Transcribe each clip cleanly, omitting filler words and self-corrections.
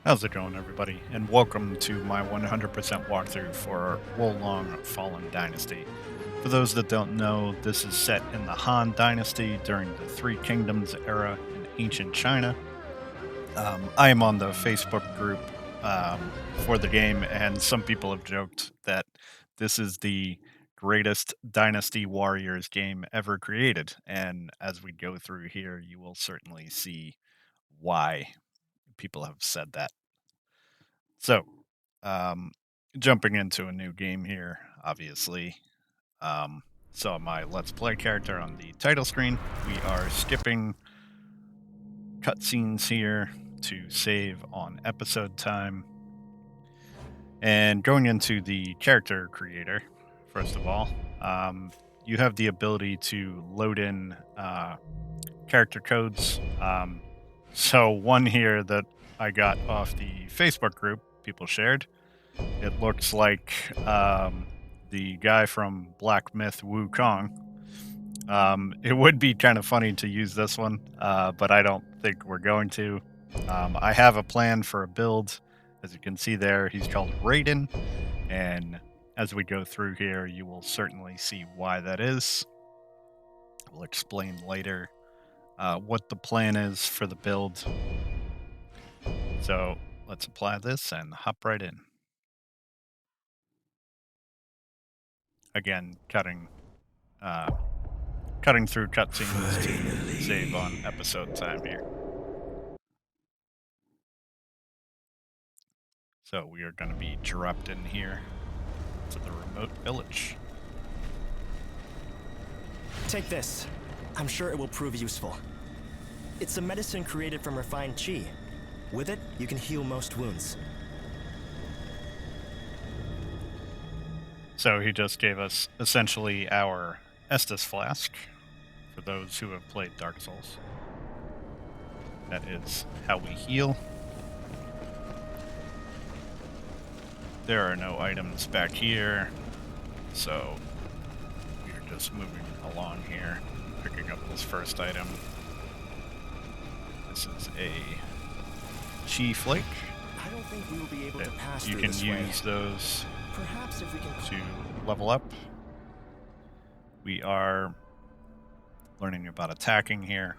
How's it going, everybody? And welcome to my 100% walkthrough for Wo Long Fallen Dynasty. For those that don't know, this is set in the Han Dynasty during the Three Kingdoms era in ancient China. I am on the Facebook group for the game, and some people have joked that this is the greatest Dynasty Warriors game ever created. And as we go through here, you will certainly see why people have said that. So, um, jumping into a new game here, obviously. Um, so, my Let's Play character on the title screen, we are skipping cutscenes here to save on episode time. And going into the character creator, first of all, you have the ability to load in character codes. So, one here that I got off the Facebook group, people shared. It looks like the guy from Black Myth Wukong. It would be kind of funny to use this one, but I don't think we're going to. I have a plan for a build. As you can see there, he's called Raiden, and as we go through here, you will certainly see why that is. We'll explain later what the plan is for the build. So let's apply this and hop right in. Again, uh, cutting through cutscenes to save on episode time here. So we are going to be dropped in here to the remote village. Take this. I'm sure it will prove useful. It's a medicine created from refined qi. With it, you can heal most wounds. So he just gave us essentially our Estus flask for those who have played Dark Souls. That is how we heal. There are no items back here, so we're just moving along here, picking up this first item. This is a chi flake. I don't think we will be able to pass You through can this use way. those Perhaps if we can to level up. We are learning about attacking here.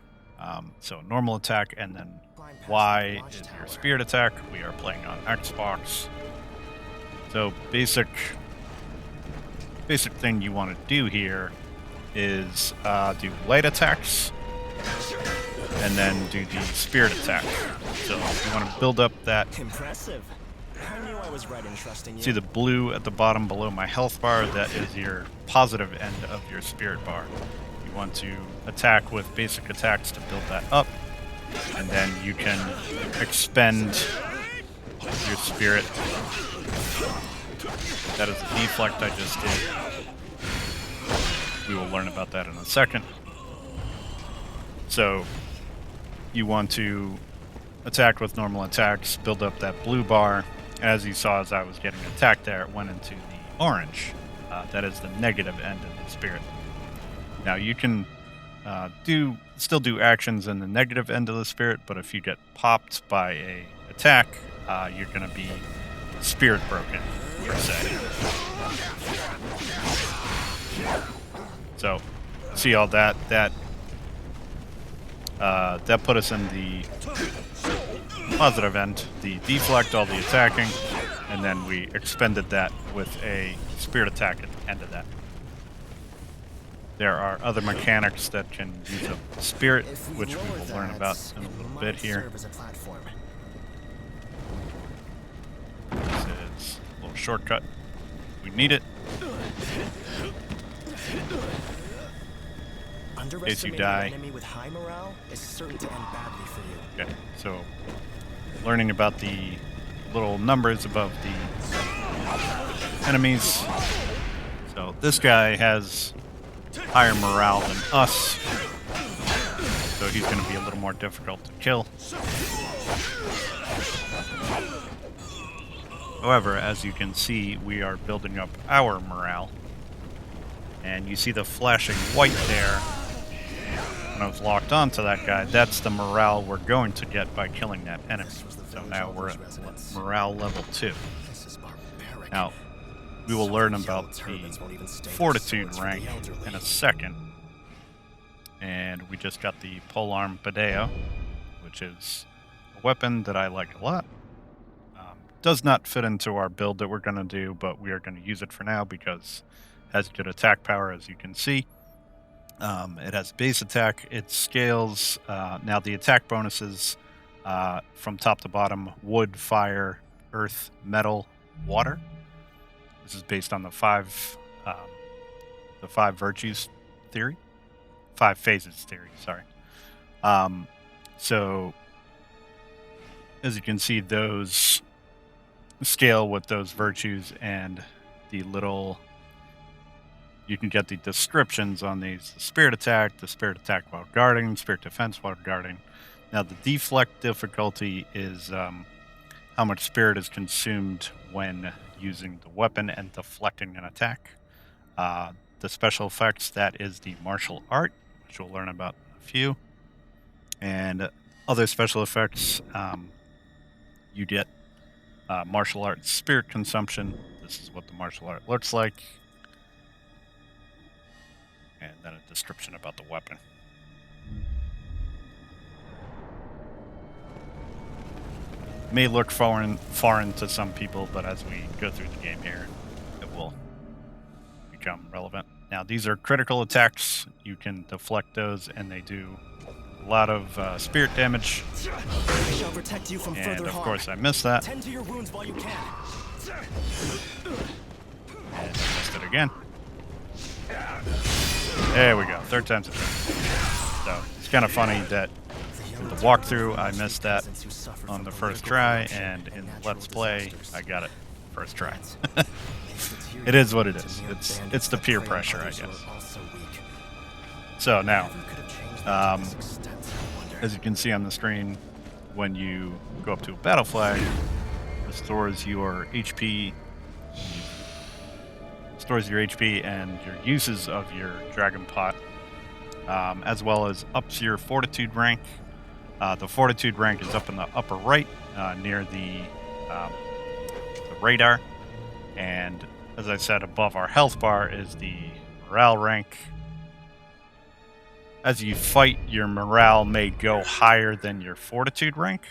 So normal attack, and then climb past Y the is your watchtower. spirit attack. We are playing on Xbox. So basic thing you want to do here is do light attacks, and then do the spirit attack. So you want to build up that. Impressive. I knew I was right in trusting you. See the blue at the bottom below my health bar? That is your positive end of your spirit bar. You want to attack with basic attacks to build that up, and then you can expend your spirit. That is the deflect I just did. We will learn about that in a second. So you want to attack with normal attacks, build up that blue bar. As you saw, as I was getting attacked there, it went into the orange. That is the negative end of the spirit. Now you can still do actions in the negative end of the spirit, but if you get popped by a attack, you're going to be spirit broken, per se. So, see all that put us in the positive end, the deflect, all the attacking, and then we expended that with a spirit attack at the end of that. There are other mechanics that can use a spirit, If we which we lower will learn that, about in a it little might bit here. serve as a platform. This is a little shortcut. We need it. Underestimating die. an enemy with high morale is certain to end badly for you. Okay, so learning about the little numbers above the enemies. So this guy has higher morale than us, so he's going to be a little more difficult to kill. However, as you can see, we are building up our morale, and you see the flashing white there. when I was locked onto that guy, that's the morale we're going to get by killing that enemy. So now we're at morale level 2. This is barbaric. Now, we will learn about the turbans won't even stay their fortitude swords for rank the elderly. in a second. And we just got the polearm Badeo, which is a weapon that I like a lot. Does not fit into our build that we're going to do, but we are going to use it for now because it has good attack power, as you can see. It has base attack. It scales. Now the attack bonuses from top to bottom: wood, fire, earth, metal, water. This is based on the five virtues theory, 5 phases theory. Sorry. So as you can see, those scale with those virtues, and the little, you can get the descriptions on these: the spirit attack while guarding, spirit defense while guarding. Now the deflect difficulty is how much spirit is consumed when using the weapon and deflecting an attack. The special effects, that is the martial art, which we'll learn about in a few. And other special effects, you get martial art spirit consumption. This is what the martial art looks like. And then a description about the weapon. May look foreign to some people, but as we go through the game here, it will become relevant. Now, these are critical attacks. You can deflect those, and they do a lot of spirit damage. I shall protect you from And further of harm. course, I missed that. Tend to your wounds while you can. And I missed it again. There we go. 3rd time's a charm. So it's kind of funny that in the walkthrough I missed that on the first try, and in Let's Play I got it first try. It is what it is. It's the peer pressure, I guess. So now, as you can see on the screen, when you go up to a battle flag, it restores your HP and your uses of your dragon pot, as well as ups your fortitude rank. The fortitude rank is up in the upper right, near the radar, and as I said, above our health bar is the morale rank. As you fight, your morale may go higher than your fortitude rank.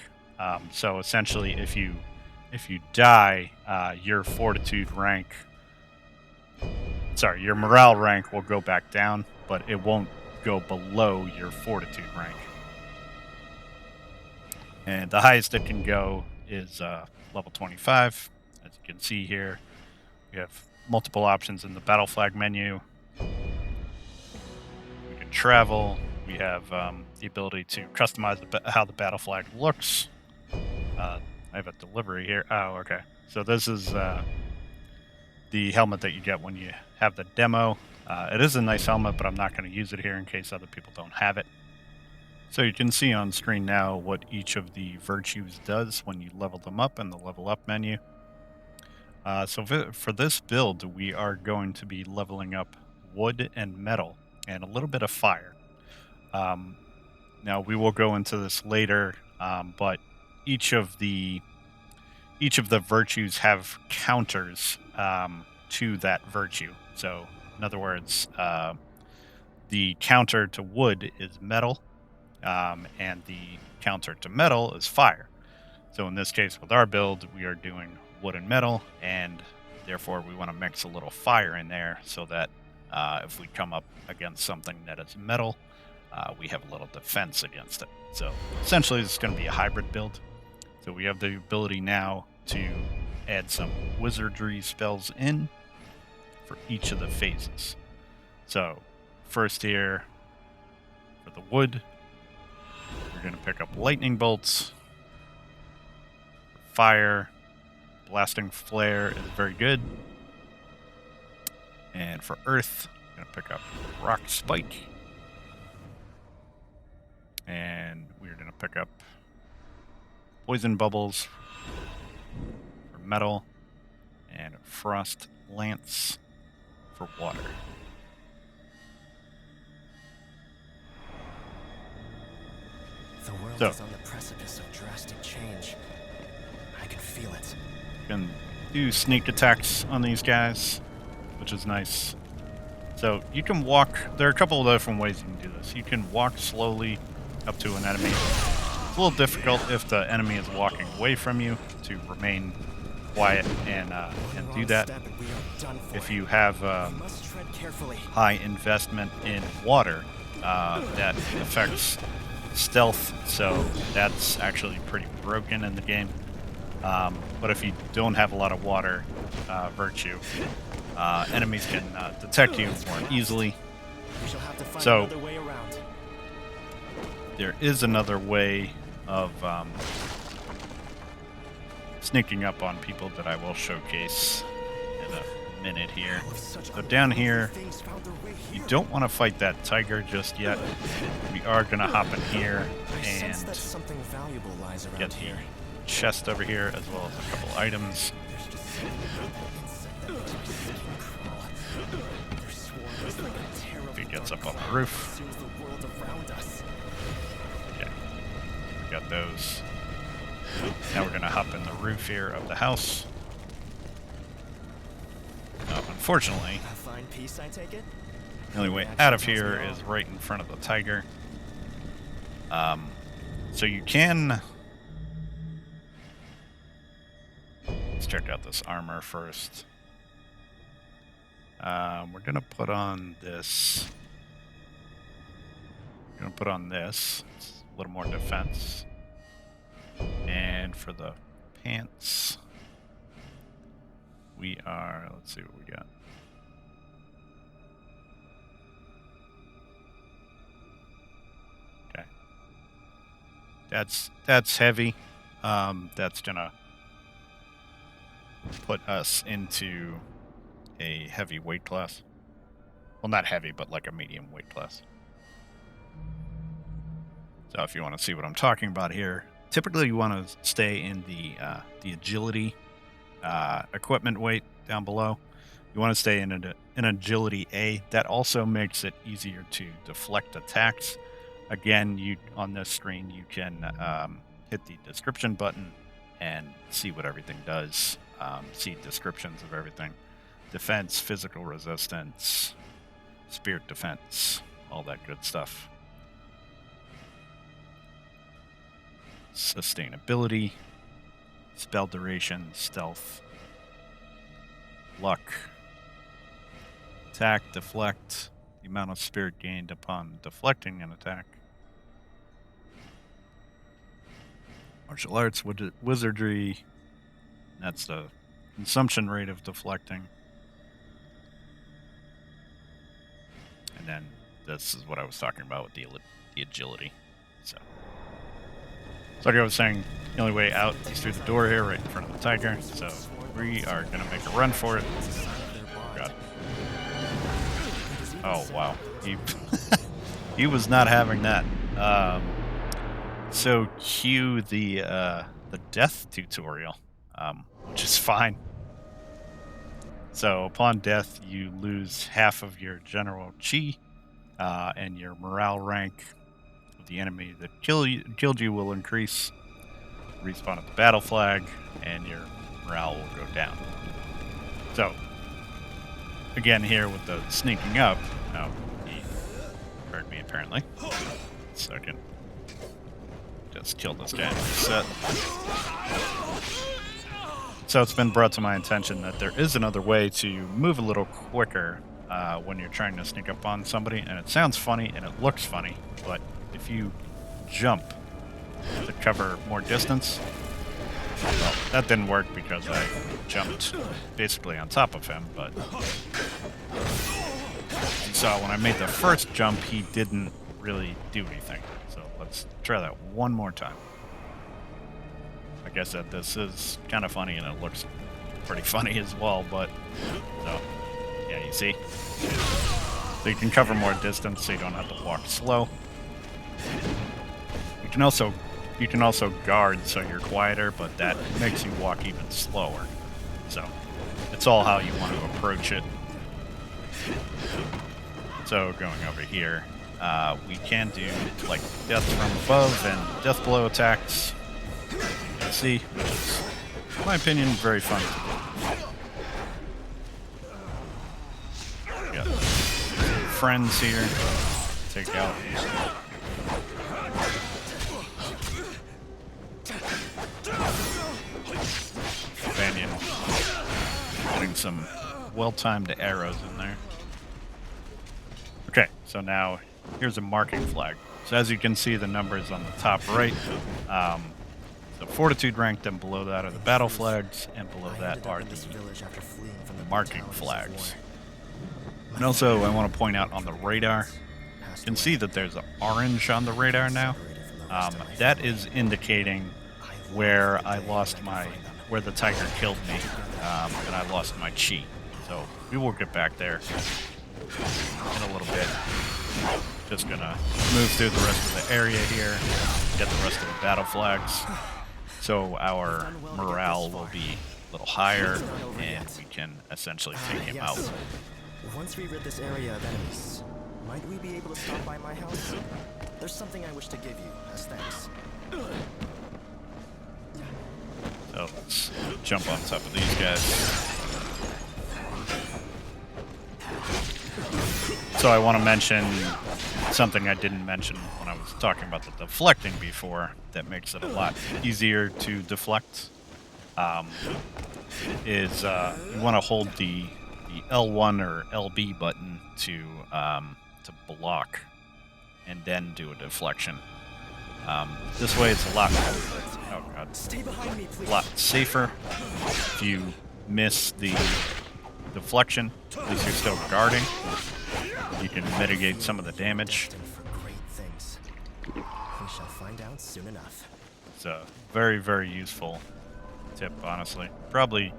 So essentially, if you die, your morale rank will go back down, but it won't go below your fortitude rank. And the highest it can go is level 25. As you can see here, we have multiple options in the battle flag menu. We can travel. We have the ability to customize how the battle flag looks. I have a delivery here. Oh, okay. So this is the helmet that you get when you have the demo. It is a nice helmet, but I'm not going to use it here in case other people don't have it. So you can see on screen now what each of the virtues does when you level them up in the level up menu. So for this build, we are going to be leveling up wood and metal and a little bit of fire. Now we will go into this later, but each of the virtues have counters to that virtue. So in other words, the counter to wood is metal, and the counter to metal is fire. So in this case, with our build, we are doing wood and metal, and therefore we want to mix a little fire in there so that if we come up against something that is metal, we have a little defense against it. So essentially, it's going to be a hybrid build. So we have the ability now to add some wizardry spells in for each of the phases. So first here, for the wood, we're going to pick up lightning bolts. Fire, blasting flare is very good. And for earth, I'm going to pick up rock spike. And we're going to pick up poison bubbles for metal, and frost lance for water. The world So is on the precipice of drastic change. I can feel it. you can do sneak attacks on these guys, which is nice. So you can walk. There are a couple of different ways you can do this. You can walk slowly up to an enemy. It's a little difficult if the enemy is walking away from you to remain quiet and do that. If you have high investment in water, that affects stealth, so that's actually pretty broken in the game. But if you don't have a lot of water virtue, enemies can detect you more easily. So there is another way of sneaking up on people that I will showcase in a minute here. So down here, you don't want to fight that tiger just yet. We are going to hop in here and get the chest over here, as well as a couple items. If he gets up on the roof. Okay, we got those. Now we're going to hop in the roof here of the house. Unfortunately, the only way out of here is right in front of the tiger. So you can... Let's check out this armor first. We're going to put on this. We're going to put on this. It's a little more defense. And for the pants, we are... Let's see what we got. Okay. That's heavy. That's going to put us into a heavy weight class. Well, not heavy, but like a medium weight class. So if you want to see what I'm talking about here, typically you want to stay in the agility equipment weight down below. You want to stay in agility A. That also makes it easier to deflect attacks. Again, you on this screen you can hit the description button and see what everything does. See descriptions of everything. Defense, physical resistance, spirit defense, all that good stuff. Sustainability, spell duration, stealth, luck, attack, deflect, the amount of spirit gained upon deflecting an attack. Martial arts, wizardry, that's the consumption rate of deflecting. And then this is what I was talking about with the agility. So like I was saying, the only way out is through the door here, right in front of the tiger. So we are going to make a run for it. Oh, God. Oh, wow. He was not having that. So cue the death tutorial, which is fine. So upon death, you lose half of your general chi, and your morale rank of the enemy that killed you will increase. Respawn at the battle flag, and your morale will go down. So, again here with the sneaking up. Oh, he heard me apparently. So I can just kill this guy in reset. So it's been brought to my attention that there is another way to move a little quicker when you're trying to sneak up on somebody, and it sounds funny and it looks funny, but if you jump to cover more distance, well, that didn't work because I jumped basically on top of him, but you saw when I made the first jump, he didn't really do anything. So let's try that one more time. Like I said, this is kind of funny and it looks pretty funny as well, but so yeah, you see? So you can cover more distance so you don't have to walk slow. You can also guard so you're quieter, but that makes you walk even slower. So it's all how you want to approach it. So going over here, We can do like death from above and death blow attacks. You can see, which is, in my opinion, very fun to do. We got friends here. Take out. Companion. Putting some well-timed arrows in there. Okay, so now here's a marking flag. So as you can see, the numbers on the top right. The fortitude rank, then below that are the battle flags, and below that are the marking flags. And also, I want to point out on the radar, you can see that there's an orange on the radar now. That is indicating where I lost where the tiger killed me, and I lost my chi. So we will get back there in a little bit. Just gonna move through the rest of the area here, get the rest of the battle flags, so our morale will be a little higher, and we can essentially take him out. Once we rid this area of enemies, might we be able to stop by my house? There's something I wish to give you as thanks. So let's jump on top of these guys. So I want to mention something I didn't mention when I was talking about the deflecting before that makes it a lot easier to deflect. You want to hold the L1 or LB button to block and then do a deflection. This way it's a lot safer. If you miss the deflection, at least you're still guarding. You can mitigate some of the damage. We shall find out soon enough. It's a very, very useful tip, honestly. Probably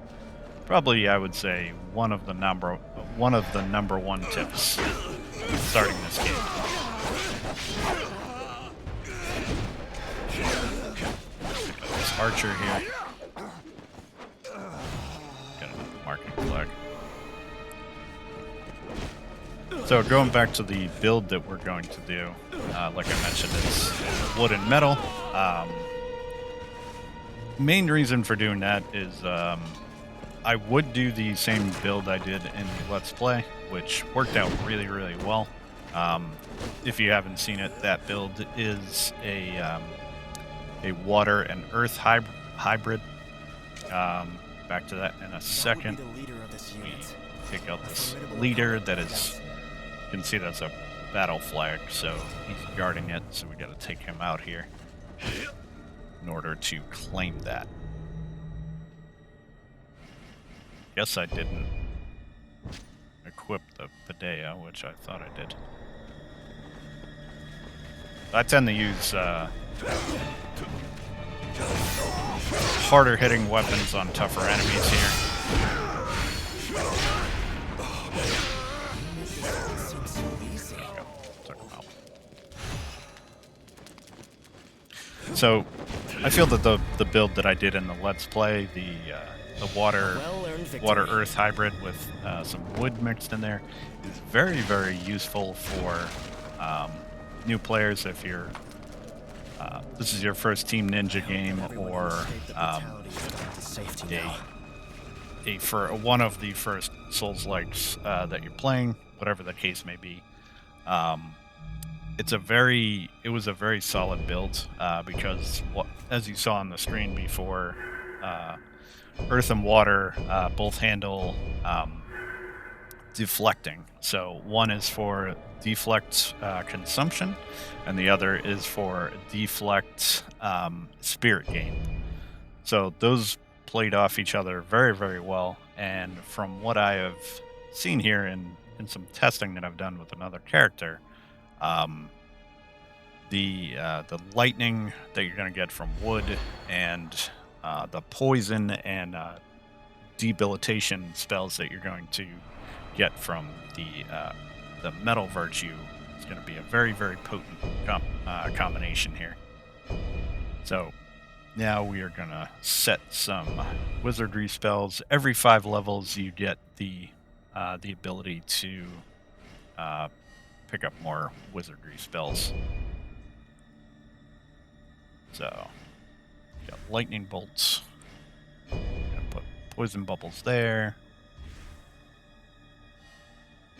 I would say one of the number one tips starting this game. This archer here. Got a marking flag. So going back to the build that we're going to do, like I mentioned, it's wood and metal. Main reason for doing that is I would do the same build I did in the Let's Play, which worked out really, really well. If you haven't seen it, that build is a water and earth hybrid. Back to that in a second. We take out this leader that is, you can see that's a battle flag, so he's guarding it, so we got to take him out here in order to claim that. Guess I didn't equip the Padea, which I thought I did. I tend to use harder hitting weapons on tougher enemies here. So, I feel that the build that I did in the Let's Play, the water earth hybrid with some wood mixed in there, is very, very useful for new players if you're this is your first Team Ninja game, or for one of the first Souls-likes that you're playing, whatever the case may be. It was a very solid build because, as you saw on the screen before, earth and water both handle deflecting. So one is for deflect consumption, and the other is for deflect spirit gain. So those played off each other very, very well. And from what I have seen here in some testing that I've done with another character, the lightning that you're going to get from wood and the poison and debilitation spells that you're going to get from the metal virtue is going to be a very, very potent combination here. So now we are going to set some wizardry spells. Every 5 levels you get the ability to pick up more wizardry spells. So, got lightning bolts. Gonna put poison bubbles there.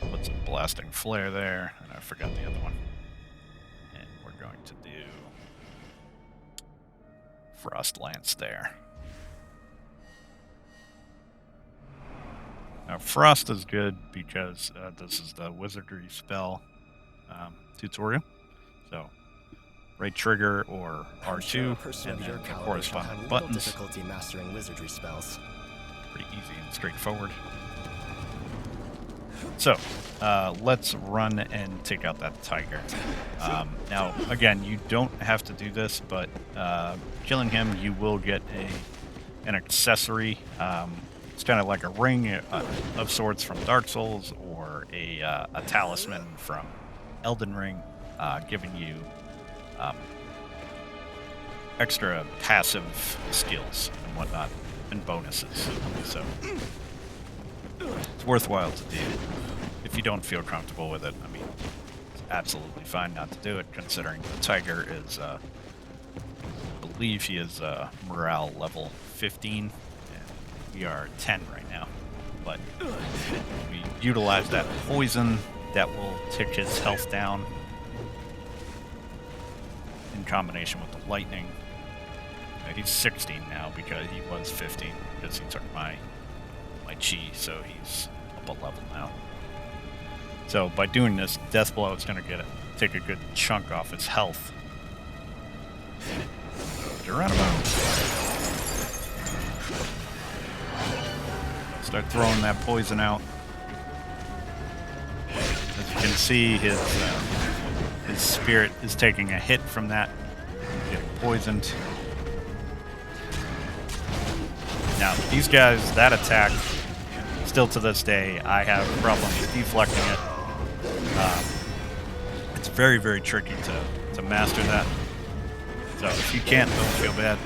Put some blasting flare there, and I forgot the other one. And we're going to do frost lance there. Now, frost is good because this is the wizardry spell tutorial. So, right trigger or R2, and then the corresponding buttons. Difficulty mastering wizardry spells. Pretty easy and straightforward. So, let's run and take out that tiger. Now, again, you don't have to do this, but killing him, you will get an accessory. It's kind of like a ring of sorts from Dark Souls, or a talisman from Elden Ring, giving you extra passive skills and whatnot, and bonuses. So it's worthwhile to do. If you don't feel comfortable with it, I mean, it's absolutely fine not to do it, considering the tiger is, I believe he is morale level 15, and we are 10 right now. But we utilize that poison that will tick his health down in combination with the lightning. He's 16 now because he was 15 because he took my chi, so he's up a level now. So by doing this, Death Blow is going to take a good chunk off his health. Geronimo. Start throwing that poison out. As you can see, his spirit is taking a hit from that, getting poisoned. Now, these guys, that attack, still to this day, I have problems deflecting it. It's very, very tricky to master that. So if you can't, don't feel bad.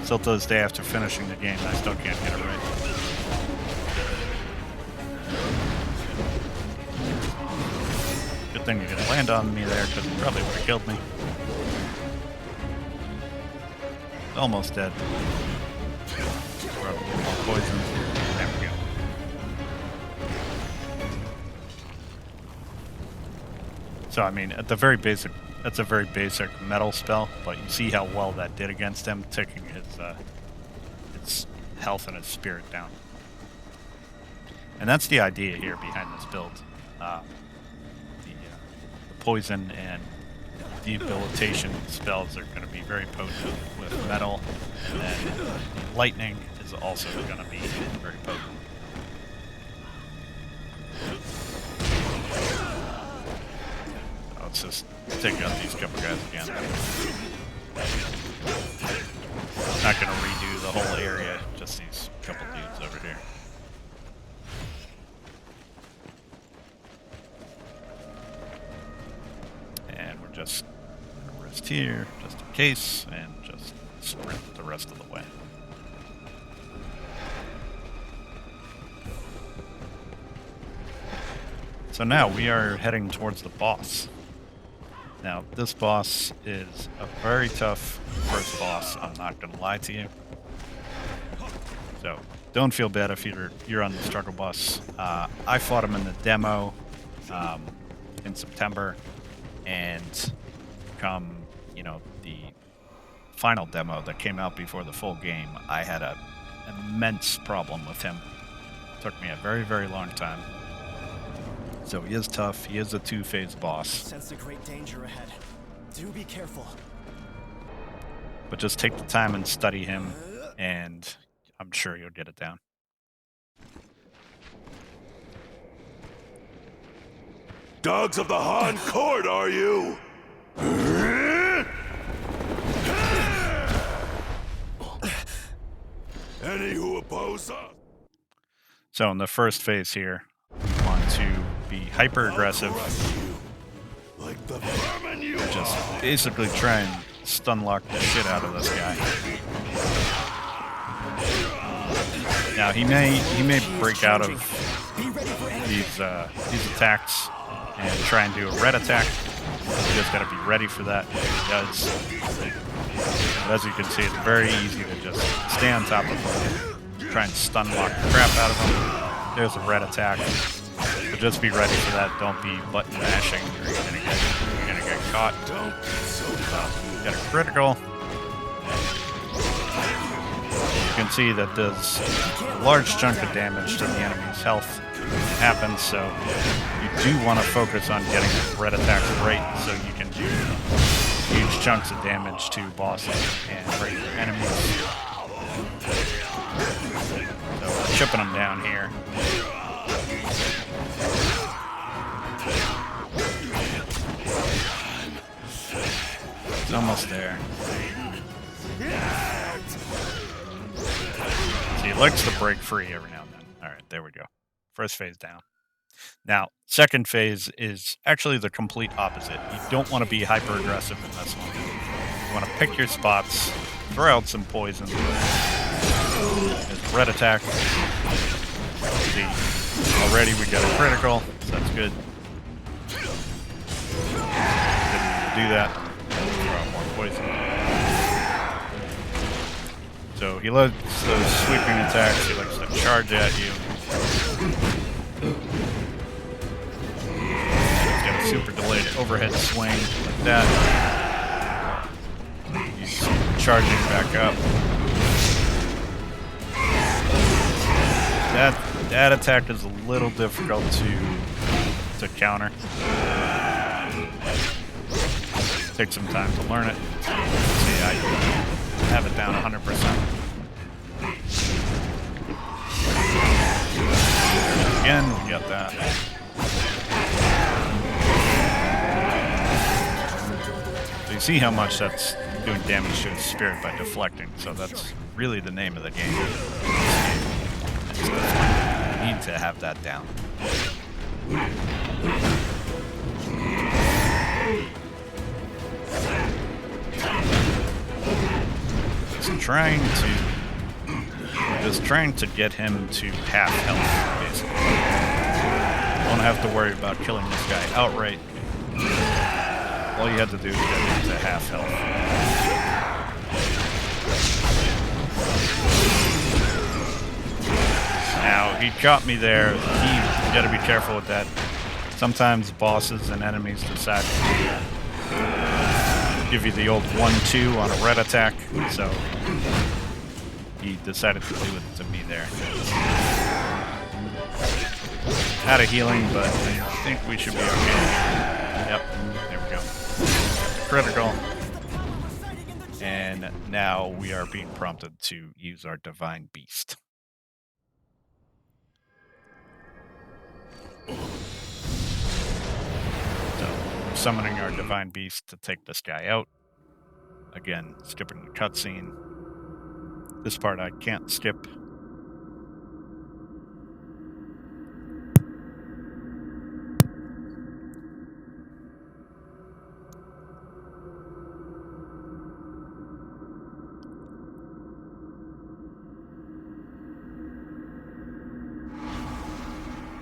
Still to this day, after finishing the game, I still can't get it right. Good thing you didn't land on me there, because it probably would have killed me. Almost dead. We're up a little more poison. There we go. So I mean, at the very basic, that's a very basic metal spell, but you see how well that did against him, taking his health and his spirit down. And that's the idea here behind this build. The poison and debilitation spells are going to be very potent with metal, and then lightning is also going to be very potent. So let's just take out these couple guys again. Not going to redo the whole area, just these couple dudes over here. And we're just going to rest here, just in case, and just sprint the rest of the way. So now we are heading towards the boss. Now, this boss is a very tough first boss, I'm not going to lie to you. So, don't feel bad if you're on the struggle bus. I fought him in the demo in September, and come, the final demo that came out before the full game, I had an immense problem with him. It took me a very, very long time. So he is tough. He is a two-phase boss. Sense a great danger ahead. Do be careful. But just take the time and study him, and I'm sure you'll get it down. Dogs of the Han Court, are you? Any who oppose us? So in the first phase here, we want to be hyper-aggressive. Like the vermin you Just basically try and stun lock the shit out of this guy. Now he may break out of these attacks and try and do a red attack. You just gotta be ready for that. He does. But as you can see, it's very easy to just stay on top of him, try and stun lock the crap out of him. There's a red attack. But just be ready for that. Don't be button mashing or you're gonna get caught. Got a critical. You can see that does a large chunk of damage to the enemy's health happens, so you do want to focus on getting red attacks right so you can do huge chunks of damage to bosses and regular enemies. So we're chipping them down here. It's almost there. So he likes to break free every now and then. Alright, there we go. First phase down. Now, second phase is actually the complete opposite. You don't want to be hyper aggressive in this one. You want to pick your spots, throw out some poison. There's a red attack. See, already we got a critical, so that's good. Didn't need to do that. Throw out more poison. So he loves those sweeping attacks. He likes to charge at you. Super delayed overhead swing like that. He's charging back up. That attack is a little difficult to counter. Take some time to learn it. See, I have it down 100%. Again, we got that. You see how much that's doing damage to his spirit by deflecting, so that's really the name of the game. So you need to have that down. Just trying to get him to half health, basically. Don't have to worry about killing this guy outright. All you had to do is get him to half health. Now, he caught me there. You gotta be careful with that. Sometimes bosses and enemies decide to give you the old 1-2 on a red attack, so he decided to do it to me there. Out of healing, but I think we should be okay. Yep, there we go. Critical. And now we are being prompted to use our Divine Beast. So, summoning our Divine Beast to take this guy out. Again, skipping the cutscene. This part I can't skip.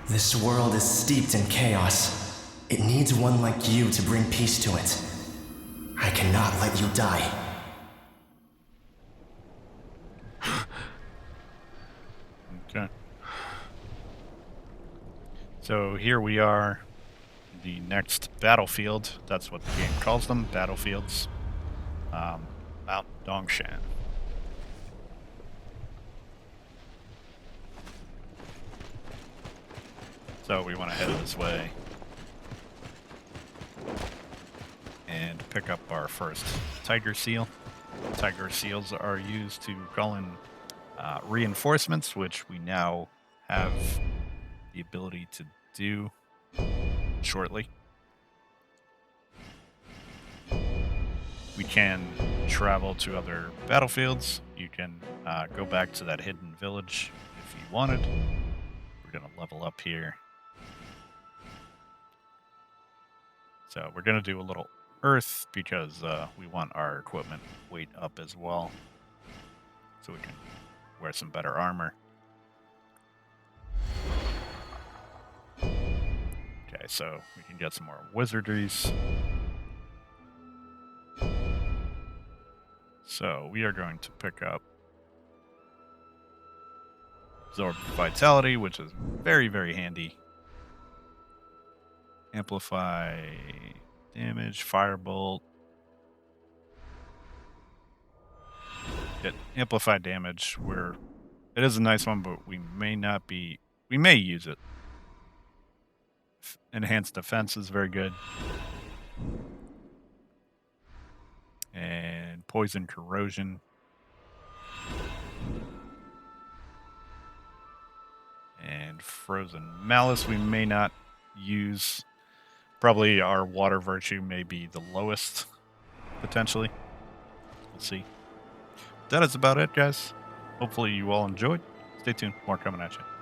This world is steeped in chaos. It needs one like you to bring peace to it. I cannot let you die. Okay. So here we are, the next battlefield. That's what the game calls them, battlefields. Mount Dongshan. So we want to head this way and pick up our first Tiger Seal. Tiger Seals are used to call in reinforcements, which we now have the ability to do shortly. We can travel to other battlefields. You can go back to that hidden village if you wanted. We're going to level up here. So we're going to do a little earth because we want our equipment weight up as well. So we can wear some better armor. Okay, Okay, so we can get some more wizardries. So we are going to pick up Absorb Vitality, which is very, very handy. Amplify damage, Firebolt. Get amplify damage, where it is a nice one, but we may use it. Enhanced defense is very good. And poison corrosion. And frozen malice we may not use. Probably our water virtue may be the lowest, potentially. We'll see. That is about it, guys. Hopefully you all enjoyed. Stay tuned. More coming at you.